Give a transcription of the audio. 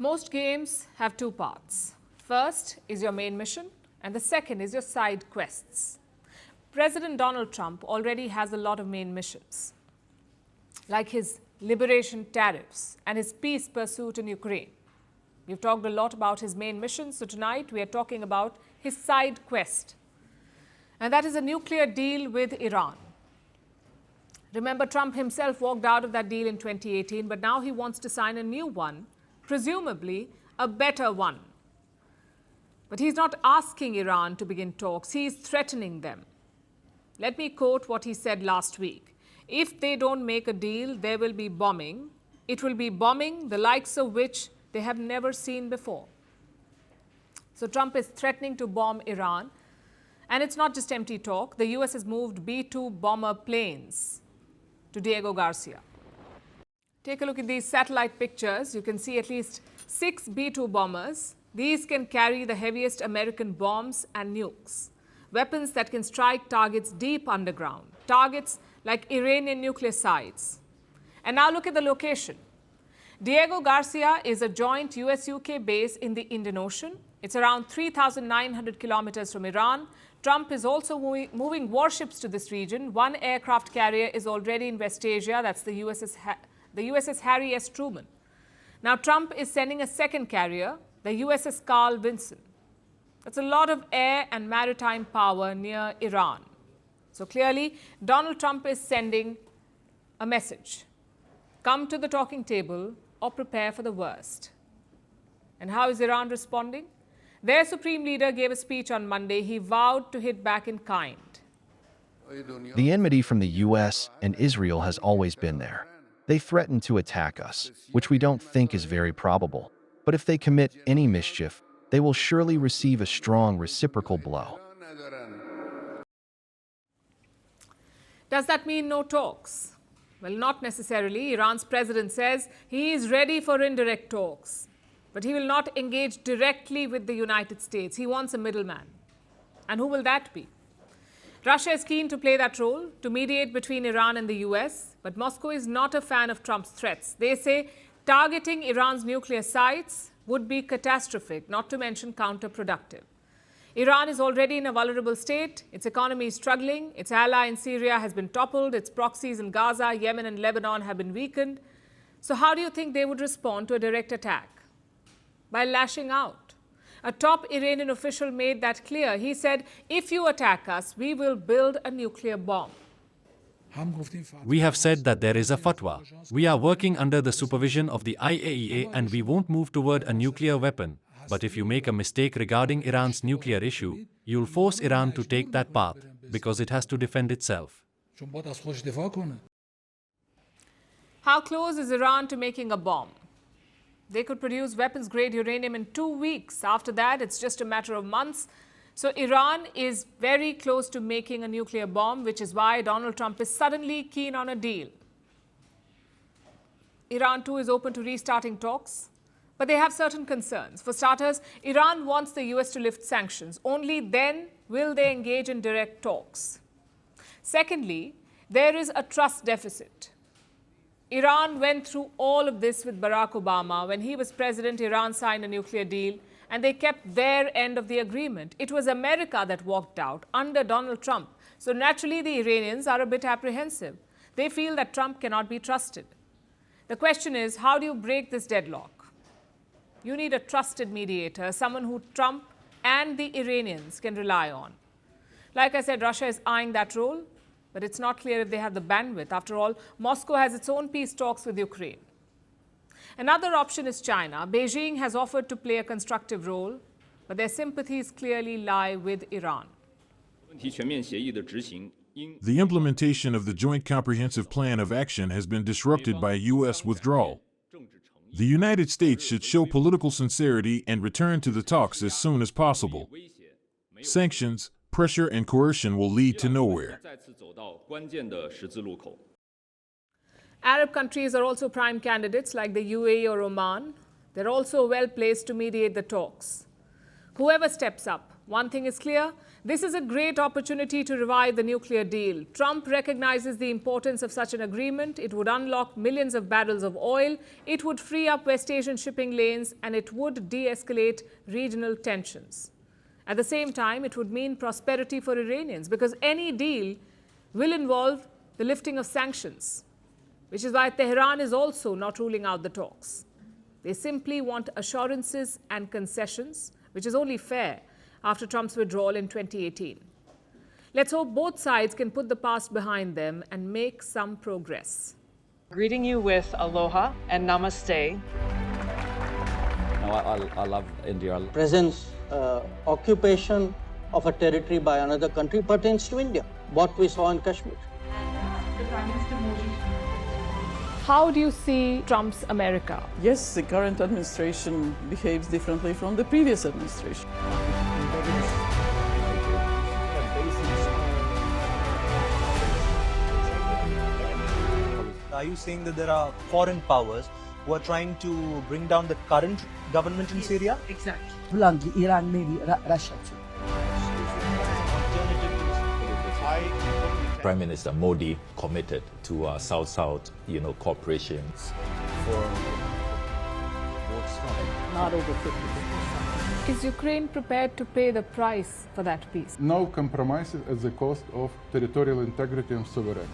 Most games have two parts. First is your main mission, and the second is your side quests. President Donald Trump already has a lot of main missions, like his liberation tariffs and his peace pursuit in Ukraine. We've talked a lot about his main mission, so tonight we are talking about his side quest. And that is a nuclear deal with Iran. Remember, Trump himself walked out of that deal in 2018, but now he wants to sign a new one, presumably a better one. But he's not asking Iran to begin talks, he's threatening them. Let me quote what he said last week. If they don't make a deal, there will be bombing. It will be bombing the likes of which they have never seen before. So Trump is threatening to bomb Iran. And it's not just empty talk. The US has moved B-2 bomber planes to Diego Garcia. Take a look at these satellite pictures. You can see at least 6 B-2 bombers. These can carry the heaviest American bombs and nukes, weapons that can strike targets deep underground, targets like Iranian nuclear sites. And now look at the location. Diego Garcia is a joint US-UK base in the Indian Ocean. It's around 3,900 kilometers from Iran. Trump is also moving warships to this region. One aircraft carrier is already in West Asia. That's the USS Harry S. Truman. Now, Trump is sending a second carrier, the USS Carl Vinson. That's a lot of air and maritime power near Iran. So clearly, Donald Trump is sending a message. Come to the talking table or prepare for the worst. And how is Iran responding? Their supreme leader gave a speech on Monday. He vowed to hit back in kind. The enmity from the US and Israel has always been there. They threaten to attack us, which we don't think is very probable. But if they commit any mischief, they will surely receive a strong reciprocal blow. Does that mean no talks? Well, not necessarily. Iran's president says he is ready for indirect talks. But he will not engage directly with the United States. He wants a middleman. And who will that be? Russia is keen to play that role, to mediate between Iran and the US. But Moscow is not a fan of Trump's threats. They say targeting Iran's nuclear sites would be catastrophic, not to mention counterproductive. Iran is already in a vulnerable state. Its economy is struggling. Its ally in Syria has been toppled. Its proxies in Gaza, Yemen, and Lebanon have been weakened. So how do you think they would respond to a direct attack? By lashing out. A top Iranian official made that clear. He said, if you attack us, we will build a nuclear bomb. We have said that there is a fatwa. We are working under the supervision of the IAEA and we won't move toward a nuclear weapon. But if you make a mistake regarding Iran's nuclear issue, you'll force Iran to take that path because it has to defend itself. How close is Iran to making a bomb? They could produce weapons-grade uranium in 2 weeks. After that, it's just a matter of months. So Iran is very close to making a nuclear bomb, which is why Donald Trump is suddenly keen on a deal. Iran, too, is open to restarting talks, but they have certain concerns. For starters, Iran wants the US to lift sanctions. Only then will they engage in direct talks. Secondly, there is a trust deficit. Iran went through all of this with Barack Obama. When he was president, Iran signed a nuclear deal, and they kept their end of the agreement. It was America that walked out under Donald Trump. So naturally, the Iranians are a bit apprehensive. They feel that Trump cannot be trusted. The question is, how do you break this deadlock? You need a trusted mediator, someone who Trump and the Iranians can rely on. Like I said, Russia is eyeing that role. But it's not clear if they have the bandwidth. After all, Moscow has its own peace talks with Ukraine. Another option is China. Beijing has offered to play a constructive role, but their sympathies clearly lie with Iran. The implementation of the Joint Comprehensive Plan of Action has been disrupted by a U.S. withdrawal. The United States should show political sincerity and return to the talks as soon as possible. Sanctions, pressure, and coercion will lead to nowhere. Arab countries are also prime candidates like the UAE or Oman. They're also well placed to mediate the talks. Whoever steps up, one thing is clear, This is a great opportunity to revive the nuclear deal. Trump recognizes the importance of such an agreement. It would unlock millions of barrels of oil, it would free up West Asian shipping lanes, and it would de-escalate regional tensions. At the same time, it would mean prosperity for Iranians, because any deal will involve the lifting of sanctions, which is why Tehran is also not ruling out the talks. They simply want assurances and concessions, which is only fair after Trump's withdrawal in 2018. Let's hope both sides can put the past behind them and make some progress. Greeting you with aloha and namaste. I love India. Presence, occupation of a territory by another country pertains to India, what we saw in Kashmir. How do you see Trump's America? Yes, the current administration behaves differently from the previous administration. Are you saying that there are foreign powers who are trying to bring down the current government in Syria? Exactly. Bluntly, Iran, maybe Russia too. Prime Minister Modi committed to South-South, cooperation. Not over 50%. Is Ukraine prepared to pay the price for that peace? No compromises at the cost of territorial integrity and sovereignty.